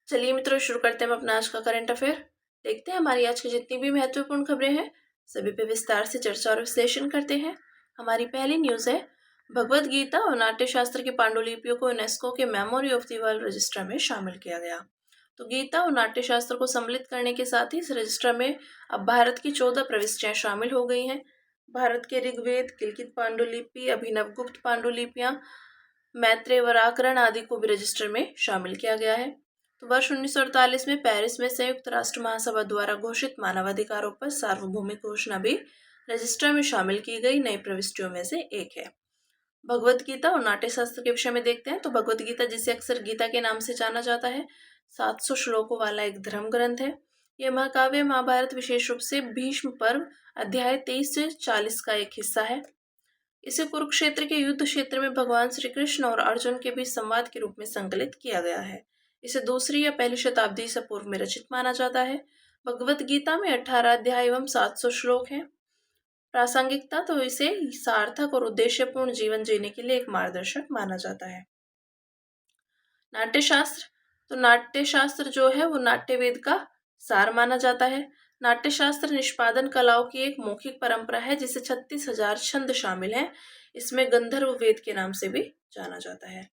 चलिए मित्रों, शुरू करते हैं हम अपना आज का करंट अफेयर। देखते हैं हमारी आज की जितनी भी महत्वपूर्ण खबरें हैं सभी पे विस्तार से चर्चा और विश्लेषण करते हैं। हमारी पहली न्यूज है, भगवत गीता और नाट्य शास्त्र की पांडुलिपियों को यूनेस्को के memory of the world register में शामिल किया गया। तो गीता और नाट्य शास्त्र को सम्मिलित करने के साथ ही इस रजिस्टर में अब भारत की 14 प्रविष्टियां शामिल हो गई हैं। भारत के ऋग्वेद, किलकित पांडुलिपि, अभिनव गुप्त पांडुलिपियां, मैत्रेय वराकरण आदि को भी रजिस्टर में शामिल किया गया है। तो वर्ष 1948 में पेरिस में संयुक्त राष्ट्र महासभा द्वारा घोषित मानवाधिकारों पर सार्वभौमिक घोषणा भी रजिस्टर में शामिल की गई नई प्रविष्टियों में से एक है। भगवत गीता और नाट्य शास्त्र के विषय में देखते हैं। तो भगवत गीता, जिसे अक्सर गीता के नाम से जाना जाता है, 700 श्लोकों वाला एक धर्म ग्रंथ है। यह महाकाव्य महाभारत, विशेष रूप से भीष्म पर्व अध्याय 23 से 40 का एक हिस्सा है। इसे कुरुक्षेत्र के युद्ध क्षेत्र में भगवान श्री कृष्ण और अर्जुन के बीच संवाद के रूप में संकलित किया गया है। इसे दूसरी या पहली शताब्दी ईसा पूर्व में रचित माना जाता है। भगवत गीता में 18 अध्याय एवं 700 श्लोक हैं। प्रासंगिकता, तो इसे सार्थक और उद्देश्यपूर्ण जीवन जीने के लिए एक मार्गदर्शक माना जाता है। नाट्यशास्त्र, तो नाट्यशास्त्र जो है वो नाट्य वेद का सार माना जाता है। नाट्यशास्त्र निष्पादन कलाओं की एक मौखिक परंपरा है जिसे 36,000 छंद शामिल हैं। इसमें गंधर्व वेद के नाम से भी जाना जाता है।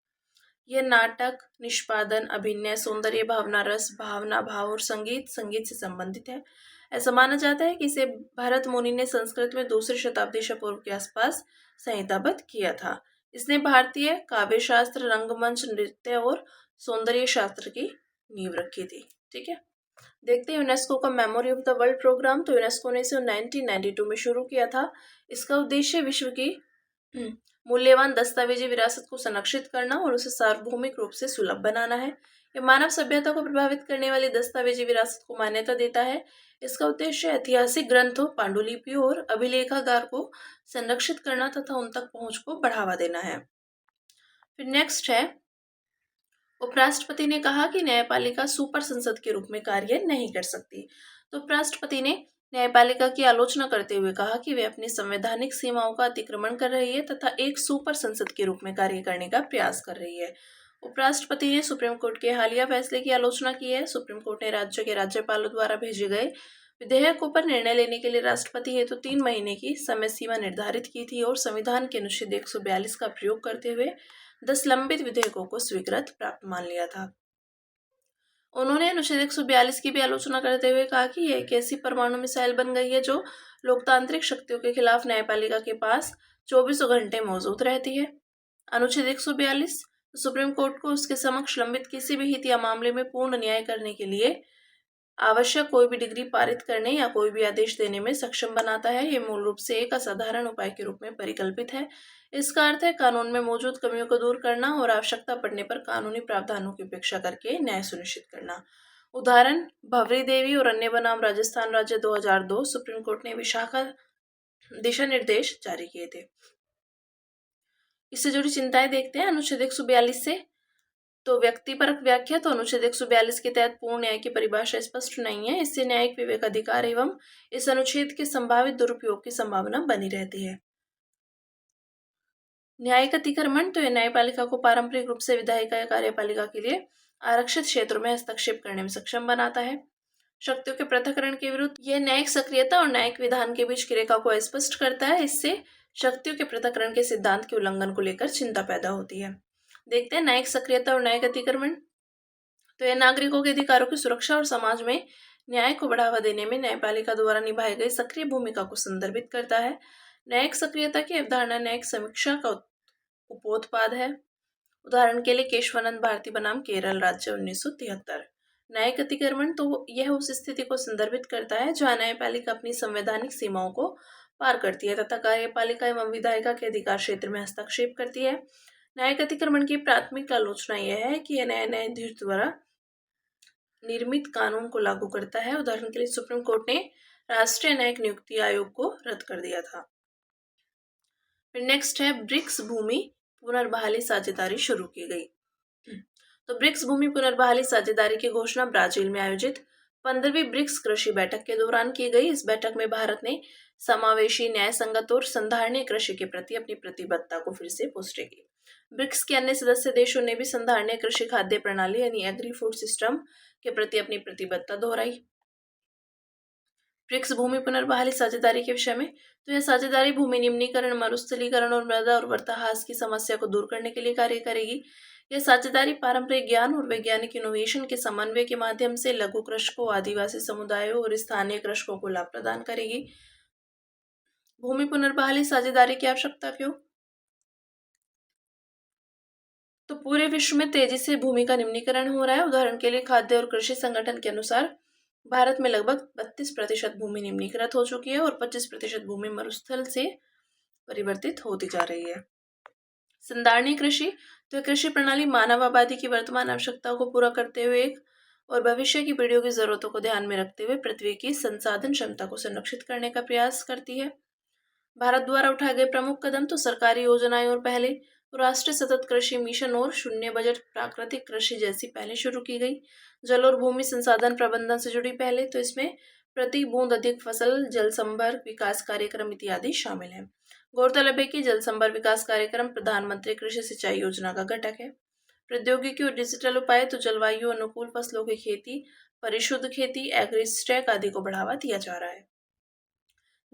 यह नाटक, निष्पादन, अभिनय, सौंदर्य, भावना, रस, भावना, भाव और संगीत से संबंधित है। ऐसा माना जाता है कि इसे भरत मुनि ने संस्कृत में दूसरी शताब्दी ईसा पूर्व के आसपास संहिताबद्ध किया था। इसने भारतीय काव्य शास्त्र, रंगमंच, नृत्य और सौंदर्य शास्त्र की नींव रखी थी। ठीक है, देखते हैं यूनेस्को का memory of the world program. तो यूनेस्को ने इसे 1992 में शुरू किया था। इसका उद्देश्य विश्व की मूल्यवान दस्तावेजी विरासत को संरक्षित करना और उसे सार्वभौमिक रूप से सुलभ बनाना है। यह मानव सभ्यता को प्रभावित करने वाली दस्तावेजी विरासत को मान्यता देता है। इसका उद्देश्य ऐतिहासिक ग्रंथों, पांडुलिपियों और अभिलेखागार को संरक्षित करना तथा उन तक पहुंच को बढ़ावा देना है। फिर नेक्स्ट है, उपराष्ट्रपति ने कहा कि न्यायपालिका सुपर संसद के रूप में कार्य नहीं कर सकती। तो उपराष्ट्रपति ने न्यायपालिका की आलोचना करते हुए कहा कि वे अपनी संवैधानिक सीमाओं का अतिक्रमण कर रही है तथा एक सुपर संसद के रूप में कार्य करने का प्रयास कर रही है। उपराष्ट्रपति ने सुप्रीम कोर्ट के हालिया फैसले की आलोचना की है। सुप्रीम कोर्ट ने राज्य के राज्यपालों द्वारा भेजे गए विधेयकों पर निर्णय लेने के लिए राष्ट्रपति हेतु 3 महीने की समय सीमा निर्धारित की थी और संविधान के अनुच्छेद 142 का प्रयोग करते हुए 10 लंबित विधेयकों को स्वीकृत प्राप्त मान लिया था। उन्होंने अनुच्छेद 142 की भी आलोचना करते हुए कहा कि यह एक ऐसी परमाणु मिसाइल बन गई है जो लोकतांत्रिक शक्तियों के खिलाफ न्यायपालिका के पास 24 घंटे मौजूद रहती है। अनुच्छेद 142 सुप्रीम कोर्ट को उसके समक्ष लंबित किसी भी हित या मामले में पूर्ण न्याय करने के लिए आवश्यक कोई भी डिग्री पारित करने या कोई भी आदेश देने में सक्षम बनाता है। ये मूल रूप से एक असाधारण उपाय के रूप में परिकल्पित है। इसका अर्थ है कानून में मौजूद कमियों को दूर करना और आवश्यकता पड़ने पर कानूनी प्रावधानों की उपेक्षा करके न्याय सुनिश्चित करना। उदाहरण, भवरी देवी और अन्य बनाम राजस्थान राज्य 2002 सुप्रीम कोर्ट ने विशाखा दिशा निर्देश जारी किए थे। इससे जुड़ी चिंताएं देखते हैं अनुच्छेद 142 से। तो व्यक्तिपरक व्याख्या, तो अनुच्छेद 142 के तहत पूर्ण न्याय की परिभाषा स्पष्ट नहीं है। इससे न्यायिक विवेक अधिकार एवं इस अनुच्छेद के संभावित दुरुपयोग की संभावना बनी रहती है। न्यायिक अतिक्रमण, तो यह न्यायपालिका को पारंपरिक रूप से विधायिका या कार्यपालिका के लिए आरक्षित क्षेत्रों में हस्तक्षेप करने में सक्षम बनाता है। शक्तियों के पृथक्करण के विरुद्ध यह न्यायिक सक्रियता और न्यायिक विधान के बीच की रेखा को स्पष्ट करता है। इससे शक्तियों के पृथक्करण के सिद्धांत के उल्लंघन को लेकर चिंता पैदा होती है। देखते हैं न्यायिक सक्रियता और न्यायिक अतिक्रमण। तो यह नागरिकों के अधिकारों की सुरक्षा और समाज में न्याय को बढ़ावा देने में न्यायपालिका द्वारा निभाई गई सक्रिय भूमिका को संदर्भित करता है। न्यायिक सक्रियता की अवधारणा न्यायिक समीक्षा का उपोत्पाद है। उदाहरण के लिए केशवानंद भारती बनाम केरल राज्य 1973। न्यायिक अतिक्रमण, तो यह उस स्थिति को संदर्भित करता है जहां न्यायपालिका अपनी संवैधानिक सीमाओं को पार करती है तथा कार्यपालिका एवं विधायिका के अधिकार क्षेत्र में हस्तक्षेप करती है। न्यायिक अतिक्रमण की प्राथमिक आलोचना यह है कि यह न्यायाधीश द्वारा निर्मित कानून को लागू करता है। उदाहरण के लिए सुप्रीम कोर्ट ने राष्ट्रीय न्यायिक नियुक्ति आयोग को रद्द कर दिया था। फिर नेक्स्ट है, ब्रिक्स भूमि पुनर्बहाली साझेदारी शुरू की गई। तो ब्रिक्स भूमि पुनर्बहाली साझेदारी की घोषणा ब्राजील में आयोजित 15वीं ब्रिक्स कृषि बैठक के दौरान की गई। इस बैठक में भारत ने समावेशी, न्याय संगत और संधारणीय कृषि के प्रति अपनी प्रतिबद्धता को फिर से पुष्टि की। ब्रिक्स के अन्य सदस्य देशों ने भी संधारणीय कृषि खाद्य प्रणाली यानी एग्री फूड सिस्टम के प्रति अपनी प्रतिबद्धता दोहराई। ब्रिक्स भूमि पुनर्बहाली साझेदारी के विषय में, तो यह साझेदारी भूमि निम्नीकरण, मरुस्थलीकरण और मृदा उर्वरता ह्रास की समस्या को दूर करने के लिए कार्य करेगी। यह साझेदारी पारंपरिक ज्ञान और वैज्ञानिक इनोवेशन के समन्वय के माध्यम से लघु कृषकों, आदिवासी समुदायों और स्थानीय कृषकों को लाभ प्रदान करेगी। भूमि पुनर्बहाली साझेदारी की आवश्यकता क्यों? तो पूरे विश्व में तेजी से भूमि का निम्नीकरण हो रहा है। उदाहरण के लिए खाद्य और कृषि संगठन के अनुसार भारत में लगभग 32% भूमि निम्नीकृत हो चुकी है और 25% भूमि मरुस्थल से परिवर्तित होती जा रही है। संधारणीय कृषि, तो यह कृषि प्रणाली मानव आबादी की वर्तमान आवश्यकताओं को पूरा करते हुए एक और भविष्य की पीढ़ियों की जरूरतों को ध्यान में रखते हुए पृथ्वी की संसाधन क्षमता को संरक्षित करने का प्रयास करती है। भारत द्वारा उठाए गए प्रमुख कदम, तो सरकारी योजनाएं और पहले, तो राष्ट्रीय सतत कृषि मिशन और शून्य बजट प्राकृतिक कृषि जैसी पहले शुरू की गई। जल और भूमि संसाधन प्रबंधन से जुड़ी पहले, तो इसमें प्रति बूंद अधिक फसल, जल संभर विकास कार्यक्रम इत्यादि शामिल है। गौरतलब है कि जल संभर विकास कार्यक्रम प्रधानमंत्री कृषि सिंचाई योजना का घटक है। प्रौद्योगिकी और डिजिटल उपाय, तो जलवायु अनुकूल फसलों की खेती, परिशुद्ध खेती, एग्रीस्टैक आदि को बढ़ावा दिया जा रहा है।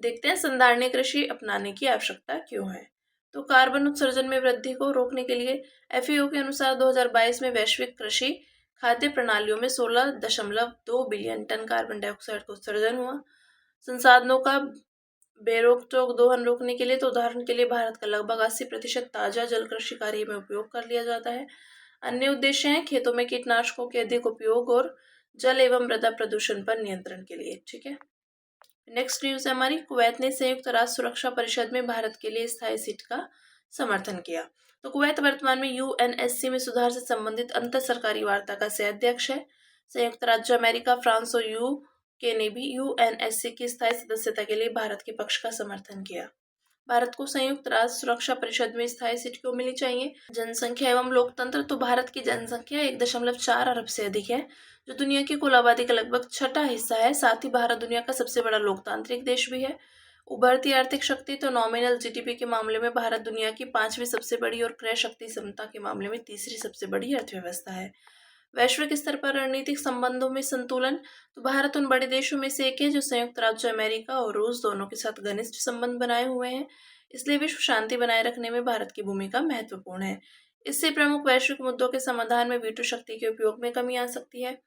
देखते हैं संधारणीय कृषि अपनाने की आवश्यकता क्यों है। तो कार्बन उत्सर्जन में वृद्धि को रोकने के लिए एफएओ के अनुसार 2022 में वैश्विक कृषि खाद्य प्रणालियों में 16.2 बिलियन टन कार्बन डाइऑक्साइड का उत्सर्जन हुआ। संसाधनों का बेरोक टोक दोहन रोकने के लिए, तो उदाहरण के लिए भारत का लगभग 80% ताजा जल कृषि कार्य में उपयोग कर लिया जाता है। अन्य उद्देश्य हैं खेतों में कीटनाशकों के अधिक उपयोग और जल एवं मृदा प्रदूषण पर नियंत्रण के लिए। ठीक है, नेक्स्ट न्यूज है हमारी, कुवैत ने संयुक्त राष्ट्र सुरक्षा परिषद में भारत के लिए स्थायी सीट का समर्थन किया। तो कुवैत वर्तमान में यूएनएससी में सुधार से संबंधित अंतर सरकारी वार्ता का सह अध्यक्ष है। संयुक्त राज्य अमेरिका, फ्रांस और यूके ने भी यूएनएससी की स्थायी सदस्यता के लिए भारत के पक्ष का समर्थन किया। भारत को संयुक्त राष्ट्र सुरक्षा परिषद में स्थायी सीट क्यों मिलनी चाहिए? जनसंख्या एवं लोकतंत्र, तो भारत की जनसंख्या 1.4 अरब से अधिक है, जो दुनिया की कुल आबादी का लगभग छठा हिस्सा है। साथ ही भारत दुनिया का सबसे बड़ा लोकतांत्रिक देश भी है। उभरती आर्थिक शक्ति, तो नॉमिनल जीडीपी के मामले में भारत दुनिया की 5वीं सबसे बड़ी और क्रय शक्ति क्षमता के मामले में तीसरी सबसे बड़ी अर्थव्यवस्था है। वैश्विक स्तर पर रणनीतिक संबंधों में संतुलन, तो भारत उन बड़े देशों में से एक है जो संयुक्त राज्य अमेरिका और रूस दोनों के साथ घनिष्ठ संबंध बनाए हुए हैं। इसलिए विश्व शांति बनाए रखने में भारत की भूमिका महत्वपूर्ण है। इससे प्रमुख वैश्विक मुद्दों के समाधान में वीटो शक्ति के उपयोग में कमी आ सकती है।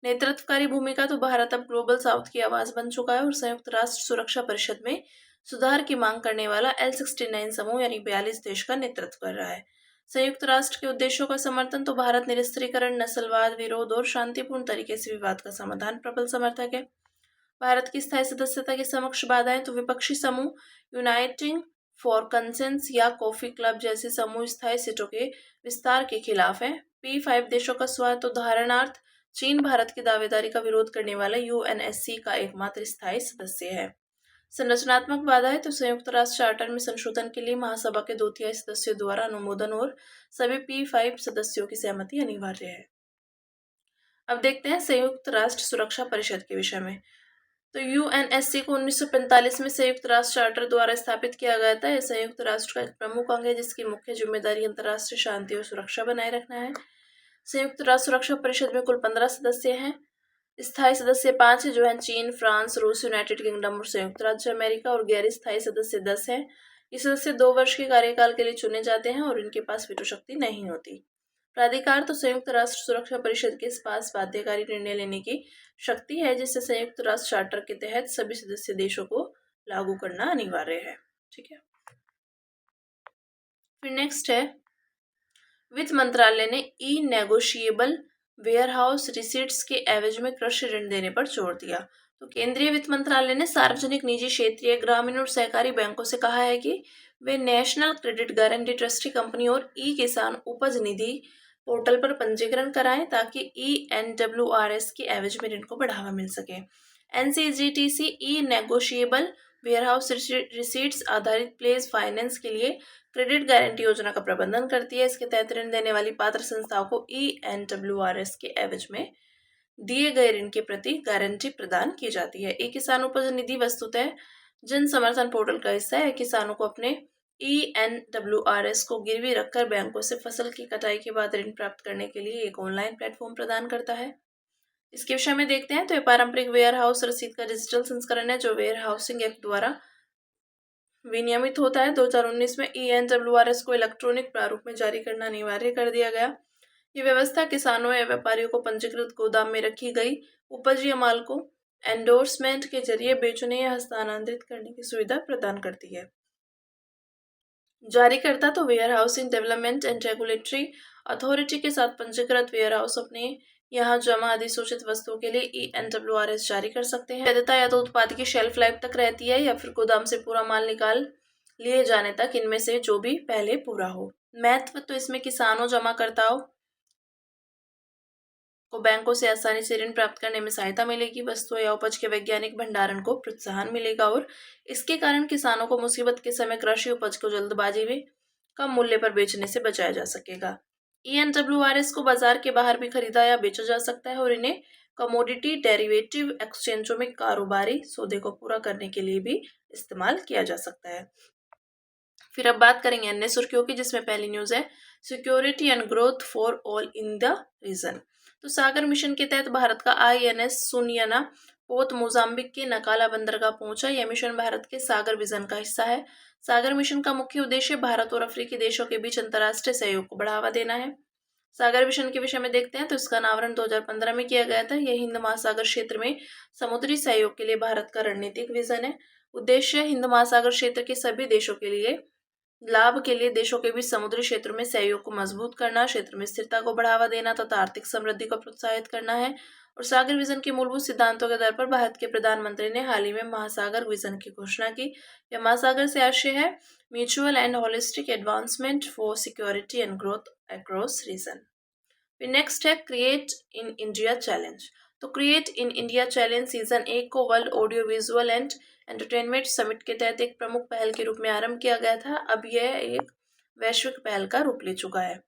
नेतृत्वकारी भूमिका, तो भारत अब ग्लोबल साउथ की आवाज बन चुका है और संयुक्त राष्ट्र सुरक्षा परिषद में सुधार की मांग करने वाला L69 समूह यानी 42 देश का नेतृत्व कर रहा है। संयुक्त राष्ट्र के उद्देश्यों का समर्थन, तो भारत निरस्त्रीकरण, नस्लवाद, विरोध और शांतिपूर्ण तरीके से विवाद का समाधान प्रबल समर्थक है। भारत की स्थायी सदस्यता के समक्ष बाधाएं, तो विपक्षी समूह यूनाइटिंग फॉर कंसेंस या कॉफी क्लब जैसे समूह स्थायी सीटों के विस्तार के खिलाफ हैं। P5 देशों का स्वार्थ, उदाहरणार्थ चीन भारत की दावेदारी का विरोध करने वाला यूएनएससी का एकमात्र स्थायी सदस्य है। संरचनात्मक बाधा है, तो संयुक्त राष्ट्र चार्टर में संशोधन के लिए महासभा के 2/3 सदस्यों द्वारा अनुमोदन और सभी P5 सदस्यों की सहमति अनिवार्य है। अब देखते हैं संयुक्त राष्ट्र सुरक्षा परिषद के विषय में। तो यूएनएससी को 1945 में संयुक्त राष्ट्र चार्टर द्वारा स्थापित किया गया था। यह संयुक्त राष्ट्र का एक प्रमुख अंग है जिसकी मुख्य जिम्मेदारी अंतर्राष्ट्रीय शांति और सुरक्षा बनाए रखना है। संयुक्त राष्ट्र सुरक्षा परिषद में कुल 15 सदस्य हैं। स्थायी सदस्य 5 है जो हैं चीन, फ्रांस, रूस, यूनाइटेड किंगडम और संयुक्त राज्य अमेरिका, और गैर स्थायी सदस्य 10 हैं। ये सदस्य 2 वर्ष के कार्यकाल के लिए चुने जाते हैं और इनके पास वीटो शक्ति नहीं होती। प्राधिकार, तो संयुक्त राष्ट्र सुरक्षा परिषद के पास बाध्यकारी निर्णय लेने की शक्ति है जिसे संयुक्त राष्ट्र चार्टर के तहत सभी सदस्य देशों को लागू करना अनिवार्य है। ठीक है, फिर नेक्स्ट है, वित्त मंत्रालय ने ई नेगोशिएबल वेयरहाउस रिसीट्स के एवज में कृषि ऋण देने पर जोर दिया। तो केंद्रीय वित्त मंत्रालय ने सार्वजनिक, निजी, क्षेत्रीय, ग्रामीण और सहकारी बैंकों से कहा है कि वे national credit guarantee trustee company और ई किसान उपज निधि पोर्टल पर पंजीकरण कराएं ताकि ENWRS के एवज में ऋण को बढ़ावा मिल सके। NCGTC ई नेगोशिएबल वेयरहाउस रिसीट्स आधारित प्लेस फाइनेंस के लिए क्रेडिट गारंटी योजना का प्रबंधन करती है। इसके तहत ऋण देने वाली पात्र संस्थाओं को ENWRS के एवज में दिए गए ऋण के प्रति गारंटी प्रदान की जाती है। ई किसान उपज निधि वस्तुतः जन समर्थन पोर्टल का हिस्सा है। किसानों को अपने ENWRS को गिरवी रखकर बैंकों से फसल की कटाई के बाद ऋण प्राप्त करने के लिए एक ऑनलाइन प्लेटफॉर्म प्रदान करता है। इसके विषय में देखते हैं तो ये पारंपरिक वेयर हाउस रसीद का डिजिटल संस्करण है जो वेयर हाउसिंग एक्ट द्वारा विनियमित होता है। 2019 में ENWRS को इलेक्ट्रॉनिक प्रारूप में जारी करना अनिवार्य कर दिया गया। ये व्यवस्था किसानों या व्यापारियों को पंजीकृत गोदाम में रखी गई उपज या माल को एंडोर्समेंट के जरिए बेचने या हस्तांतरित करने की सुविधा प्रदान करती है। जारीकर्ता तो warehousing development and regulatory authority के साथ पंजीकृत वेयर हाउस अपने यहाँ जमा अधिसूचित वस्तुओं के लिए ENWRS जारी कर सकते हैं। वैधता या तो उत्पाद की शेल्फ लाइफ तक रहती है या फिर गोदाम से पूरा माल निकाल लिए जाने तक, इनमें से जो भी पहले पूरा हो। महत्व तो इसमें किसानों जमाकर्ताओं को बैंकों से आसानी से ऋण प्राप्त करने में सहायता मिलेगी, वस्तुओं या उपज के वैज्ञानिक भंडारण को प्रोत्साहन मिलेगा और इसके कारण किसानों को मुसीबत के समय कृषि उपज को जल्दबाजी में कम मूल्य पर बेचने से बचाया जा सकेगा। ENWRS को बाजार के बाहर भी खरीदा या बेचा जा सकता है और इन्हें कमोडिटी डेरिवेटिव एक्सचेंजों में कारोबारी सौदे को पूरा करने के लिए भी इस्तेमाल किया जा सकता है। फिर अब बात करेंगे अन्य सुर्खियों की, जिसमें पहली न्यूज है security and growth for all in the region. तो सागर मिशन के तहत भारत का INS सुनियाना पोत मोजाम्बिक के नकाला बंदरगाह पहुंचा। यह मिशन भारत के सागर विजन का हिस्सा है। सागर मिशन का मुख्य उद्देश्य भारत और अफ्रीकी देशों के बीच अंतर्राष्ट्रीय सहयोग को बढ़ावा देना है। सागर मिशन के विषय में देखते हैं तो इसका अनावरण 2015 में किया गया था। यह हिंद महासागर क्षेत्र में समुद्री सहयोग के लिए भारत का रणनीतिक विजन है। उद्देश्य हिंद महासागर क्षेत्र के सभी देशों के लिए लाभ के लिए देशों के बीच समुद्री क्षेत्र में सहयोग को मजबूत करना, क्षेत्र में स्थिरता को बढ़ावा देना तथा आर्थिक समृद्धि को प्रोत्साहित करना है। और सागर विजन के मूलभूत सिद्धांतों के आधार पर भारत के प्रधानमंत्री ने हाल ही में महासागर विजन की घोषणा की। यह महासागर से आशय है mutual and holistic advancement for security and growth across region. Next है क्रिएट इन इंडिया चैलेंज। तो create in India challenge season 1 को world audio visual and entertainment summit के तहत एक प्रमुख पहल के रूप में आरंभ किया गया था। अब यह एक वैश्विक पहल का रूप ले चुका है।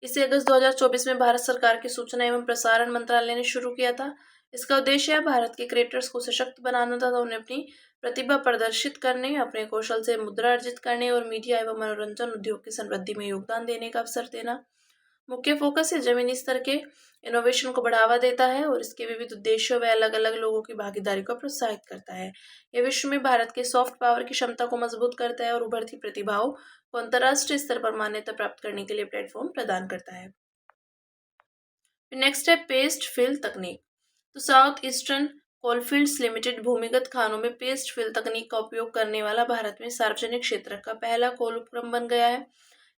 इसे अगस्त 2024 में भारत सरकार के सूचना एवं प्रसारण मंत्रालय ने शुरू किया था। इसका उद्देश्य है भारत के क्रिएटर्स को सशक्त बनाना तथा उन्हें अपनी प्रतिभा प्रदर्शित करने, अपने कौशल से मुद्रा अर्जित करने और मीडिया एवं मनोरंजन उद्योग की समृद्धि में योगदान देने का अवसर देना। मुख्य फोकस है जमीनी स्तर के इनोवेशन को बढ़ावा देता है और इसके विविध उद्देश्यों व अलग अलग लोगों की भागीदारी को प्रोत्साहित करता है। यह विश्व में भारत के सॉफ्ट पावर की क्षमता को मजबूत करता है और उभरती प्रतिभाओं को अंतर्राष्ट्रीय स्तर पर मान्यता प्राप्त करने के लिए प्लेटफॉर्म प्रदान करता है। नेक्स्ट है पेस्ट फिल तकनीक। तो साउथ ईस्टर्न कोलफील्ड्स लिमिटेड भूमिगत खानों में पेस्ट फिल तकनीक का उपयोग करने वाला भारत में सार्वजनिक क्षेत्र का पहला कोल उपक्रम बन गया है।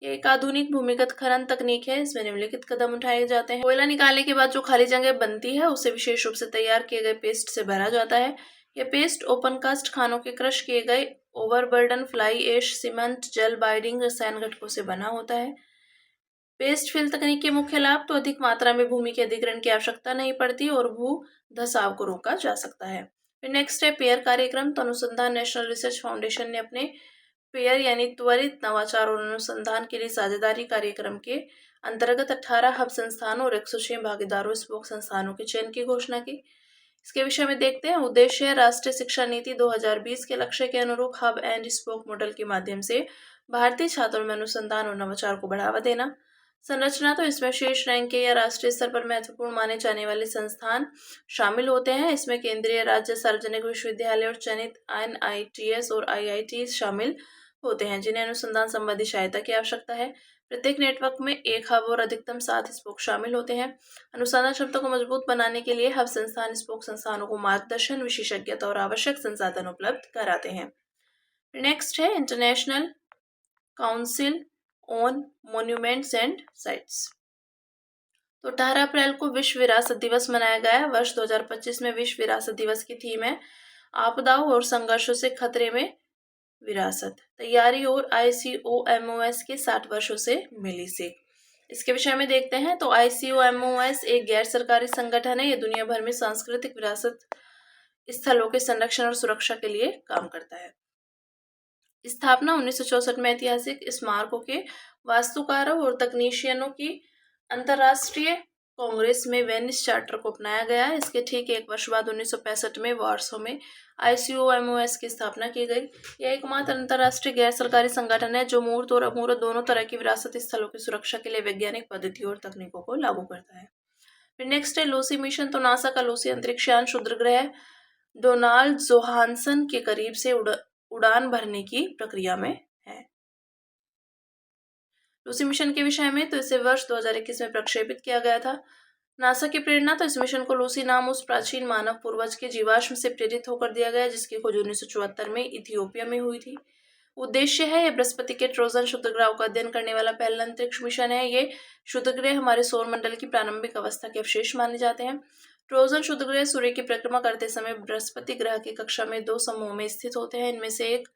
यह एक आधुनिक भूमिगत खनन तकनीक है। इसमें निम्नलिखित कदम उठाए जाते हैं। कोयला निकालने के बाद जो खाली जगह बनती है उसे विशेष रूप से तैयार किए गए पेस्ट से भरा जाता है। यह पेस्ट ओपन कास्ट खानों के क्रश किए गए overburden fly ash cement gel binding रसायन घटकों से बना होता है। पेस्ट फिल तकनीक के मुख्य लाभ तो अधिक मात्रा में भूमि के अधिग्रहण की आवश्यकता नहीं पड़ती और भू धसाव को रोका जा सकता है। फिर नेक्स्ट है पेयर कार्यक्रम। तो अनुसंधान नेशनल रिसर्च फाउंडेशन ने अपने पेयर यानी त्वरित नवाचार और अनुसंधान के लिए साझेदारी कार्यक्रम के अंतर्गत 18 हब संस्थानों और 106 भागीदारों स्पोक संस्थानों के चयन की घोषणा की। इसके विषय में देखते हैं। उद्देश्य है राष्ट्रीय शिक्षा नीति 2020 के लक्ष्य के अनुरूप हब एंड स्पोक मॉडल के माध्यम से भारतीय छात्रों में अनुसंधान और नवाचार को बढ़ावा देना। संरचना तो इसमें शीर्ष रैंक के या राष्ट्रीय स्तर पर महत्वपूर्ण माने जाने वाले संस्थान शामिल होते हैं। इसमें केंद्रीय, राज्य, सार्वजनिक विश्वविद्यालय और चयनित NITS और IITs शामिल होते हैं जिन्हें अनुसंधान संबंधी सहायता की आवश्यकता है। प्रत्येक नेटवर्क में एक हब और अधिकतम 7 स्पोक शामिल होते हैं। अनुसंधान क्षमता को मजबूत बनाने के लिए हब संस्थान स्पोक संस्थानों को मार्गदर्शन, विशेषज्ञता और आवश्यक संसाधन उपलब्ध कराते हैं। नेक्स्ट है international council on monuments and sites. तो 18 अप्रैल को विश्व विरासत दिवस मनाया गया। वर्ष 2025 में विश्व विरासत दिवस की थीम है आपदाओं और संघर्षों से खतरे में विरासत, तैयारी और ICOMOS के 60 वर्षों से मिली सीख। इसके विषय में देखते हैं। तो ICOMOS एक गैर सरकारी संगठन है। यह दुनिया भर में सांस्कृतिक विरासत स्थलों के संरक्षण और सुरक्षा के लिए काम करता है। स्थापना 1964 में ऐतिहासिक स्मारकों के वास्तुकारों और तकनीशियनों की अंतर्राष्ट्रीय कांग्रेस में वेनिस चार्टर को अपनाया गया। इसके ठीक 1 वर्ष बाद 1965 में वार्सो में ICOMOS की स्थापना की गई। यह एकमात्र अंतर्राष्ट्रीय गैर सरकारी संगठन है जो मूर्त और अमूर्त दोनों तरह की विरासती स्थलों की सुरक्षा के लिए वैज्ञानिक पद्धतियों और तकनीकों को लागू करता है। फिर नेक्स्ट है लूसी मिशन। तो नासा का लूसी अंतरिक्ष यान क्षुद्र ग्रह डोनाल्ड जोहानसन के करीब से उड़ान भरने की प्रक्रिया में है। लूसी मिशन के विषय में तो इसे वर्ष 2021 में प्रक्षेपित किया गया था। नासा की प्रेरणा तो इस मिशन को लूसी नाम उस प्राचीन मानव पूर्वज के जीवाश्म से प्रेरित होकर दिया गया जिसकी खोज 1974 में इथियोपिया में हुई थी। उद्देश्य है यह बृहस्पति के ट्रोजन क्षुद्रग्रह का अध्ययन करने वाला पहला अंतरिक्ष मिशन है। ये क्षुद्रग्रह हमारे सौर मंडल की प्रारंभिक अवस्था के अवशेष माने जाते हैं। ट्रोजन क्षुद्रग्रह सूर्य की परिक्रमा करते समय बृहस्पति ग्रह की कक्षा में 2 समूहों में स्थित होते हैं। इनमें से एक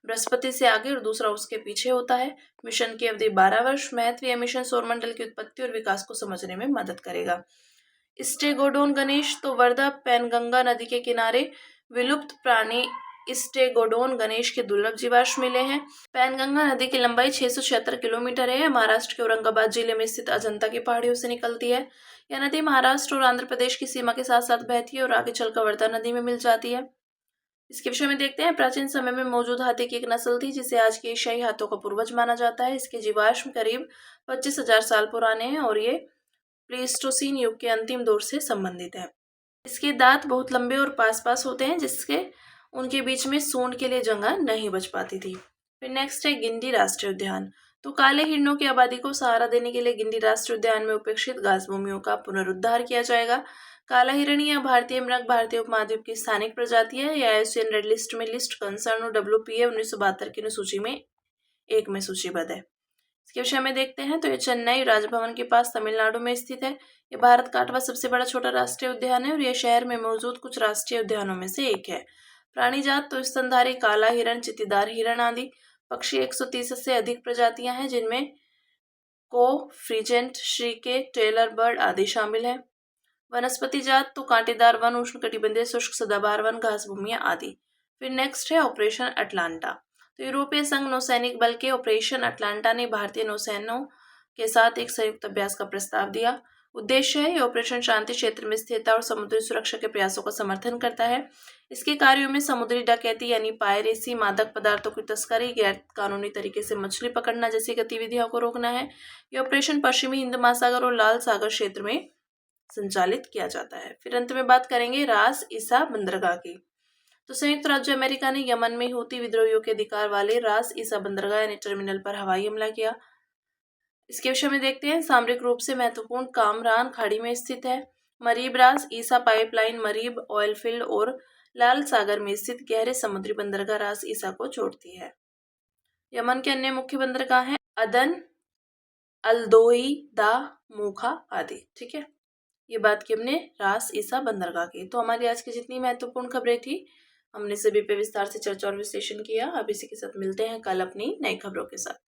बृहस्पति से आगे और दूसरा उसके पीछे होता है। मिशन की अवधि 12 वर्ष। महत्व यह मिशन सौरमंडल की उत्पत्ति और विकास को समझने में मदद करेगा। स्टेगोडोन गणेश। तो वर्धा पैनगंगा नदी के किनारे विलुप्त प्राणी स्टेगोडोन गणेश के दुर्लभ जीवाश्म मिले हैं। पैनगंगा नदी की लंबाई 676 किलोमीटर है। महाराष्ट्र के औरंगाबाद जिले में स्थित अजंता की पहाड़ियों से निकलती है। यह नदी महाराष्ट्र और आंध्र प्रदेश की सीमा के साथ साथ बहती है और आगे चलकर वर्धा नदी में मिल जाती है। इसके विषय में देखते हैं। प्राचीन समय में मौजूद हाथी की एक नस्ल थी जिसे आज के एशियाई हाथों का पूर्वज माना जाता है। इसके जीवाश्म करीब 25,000 साल पुराने हैं और ये प्लीस्टोसीन युग के अंतिम दौर से संबंधित है। इसके दांत बहुत लंबे और पास पास होते हैं जिसके उनके बीच में सूंड के लिए जगह नहीं बच पाती थी। फिर नेक्स्ट है गिंडी राष्ट्रीय उद्यान। तो काले हिरणों की आबादी को सहारा देने के लिए गिंडी राष्ट्रीय उद्यान में उपेक्षित घास भूमियों का पुनरुद्धार किया जाएगा। काला हिरण या भारतीय मृग भारतीय उपमहाद्वीप की स्थानिक प्रजाति है। यह IUCN रेड लिस्ट में लिस्ट कंसर्न और WPA 1972 की सूची में 1 में सूचीबद्ध है। इसके विषय में देखते हैं। तो ये चेन्नई राजभवन के पास तमिलनाडु में स्थित है। ये भारत का 8वां सबसे बड़ा छोटा राष्ट्रीय उद्यान है और यह शहर में मौजूद कुछ राष्ट्रीय उद्यानों में से एक है। प्राणी जात तो स्तनधारी काला हिरण, चित्तीदार हिरण आदि। पक्षी 130 से अधिक प्रजातियां हैं जिनमें को, फ्रीजेंट, श्रीके, टेलर बर्ड आदि शामिल है। वनस्पति जात तो कांटेदार वन, उष्णकटिबंधीय शुष्क सदाबहार वन, घास भूमियां आदि। फिर नेक्स्ट है ऑपरेशन अटलांटा। तो यूरोपीय संघ नौसैनिक बल के ऑपरेशन अटलांटा ने भारतीय नौसेनाओं के साथ एक संयुक्त अभ्यास का प्रस्ताव दिया। उद्देश्य है यह ऑपरेशन शांति क्षेत्र में स्थिरता और समुद्री सुरक्षा के प्रयासों का समर्थन करता है। इसके कार्यों में समुद्री डकैती यानी पायरेसी, मादक पदार्थों की तस्करी, गैर कानूनी तरीके से मछली पकड़ना जैसी गतिविधियों को रोकना है। यह ऑपरेशन पश्चिमी हिंद महासागर और लाल सागर क्षेत्र में संचालित किया जाता है। फिर अंत में बात करेंगे रास ईसा बंदरगाह की। तो संयुक्त राज्य अमेरिका ने यमन में हूती विद्रोहियों के अधिकार वाले रास ईसा बंदरगाह यानी टर्मिनल पर हवाई हमला किया। इसके विषय में देखते हैं। सामरिक रूप से महत्वपूर्ण कामरान खाड़ी में स्थित है। मरीब रास ईसा पाइपलाइन मरीब ऑयल फील्ड और लाल सागर में स्थित गहरे समुद्री बंदरगाह रास ईसा को जोड़ती है। यमन के अन्य मुख्य बंदरगाह हैं अदन, अलदोई, दा, मूखा आदि। ठीक है, ये बात की हमने रास ईसा बंदरगाह की। तो हमारी आज की जितनी महत्वपूर्ण खबरें थी हमने सभी पे विस्तार से चर्चा और विश्लेषण किया। अब इसी के साथ मिलते हैं कल अपनी नई खबरों के साथ।